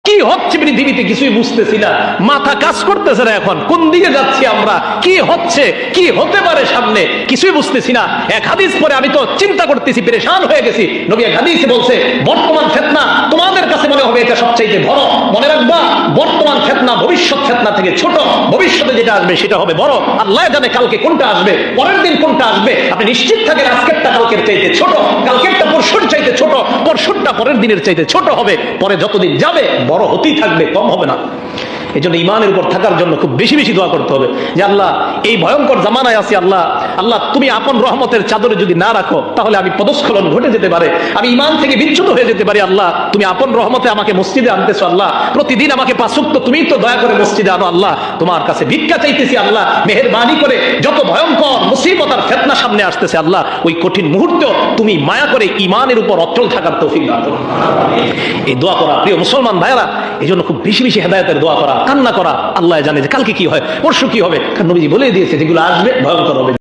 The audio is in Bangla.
কি হচ্ছে পৃথিবীতে কিছুই বুঝতেছি না, মাথা কাজ করতেছে না, এখন কোন দিকে যাচ্ছি আমরা, কি হচ্ছে, কি হতে পারে সামনে, কিছুই বুঝতেছি না। এক হাদিস পরে আমি তো চিন্তা করতেছি, পেরেশান হয়ে গেছি। নবী এক হাদিসে বলছে, বর্তমান ফিতনা তোমাদের কাছে মনে হবে এটা সবচাইতে বড়, মনে রাখবা বর্তমান ফিতনা ভবিষ্যৎ ফিতনা থেকে ছোট, ভবিষ্যতে যেটা আসবে সেটা হবে বড়। আল্লাহ জানে কালকে কোনটা আসবে, পরের দিন কোনটা আসবে। আপনি নিশ্চিত থাকেন আজকেরটা কালকের চাইতে ছোট, কালকেরটা পরশুর চাইতে ছোট, পরশুরটা পরের দিনের চাইতে ছোট হবে, পরে যতদিন যাবে বড় হতেই থাকবে, কম হবে না। এই জন্য ইমানের উপর থাকার জন্য খুব বেশি বেশি দোয়া করতে হবে যে আল্লাহ এই ভয়ঙ্কর জামানায় আছি, আল্লাহ আল্লাহ তুমি আপন রহমতের চাদরে যদি না রাখো তাহলে আমি পদস্খলন ঘটে যেতে পারে, আমি ইমান থেকে বিচ্যুত হয়ে যেতে পারি। আল্লাহ তুমি আপন রহমতে আমাকে মসজিদে আনতেছো, আল্লাহ প্রতিদিন আমাকে 5 ওয়াক্ত তুমি তো দয়া করে মসজিদে আনো। আল্লাহ তোমার কাছে ভিক্ষা চাইতেছি, আল্লাহ মেহেরবানি করে যত ভয়ঙ্কর মুসিবত আর ফিতনা সামনে আসতেছে আল্লাহ ওই কঠিন মুহূর্তে তুমি মায়া করে ইমানের উপর অটল থাকার তৌফিক দান করো। এই দোয়া করা প্রিয় মুসলমান ভাইরা, এই জন্য খুব বেশি বেশি হেদায়েতের দোয়া করা, কান্না করা। আল্লাহ জানে যে কালকে কি হয়, পরশু কি হবে, কারণ নবীজি বলে দিয়েছে যেগুলো আসবে ভয়ঙ্কর হবে।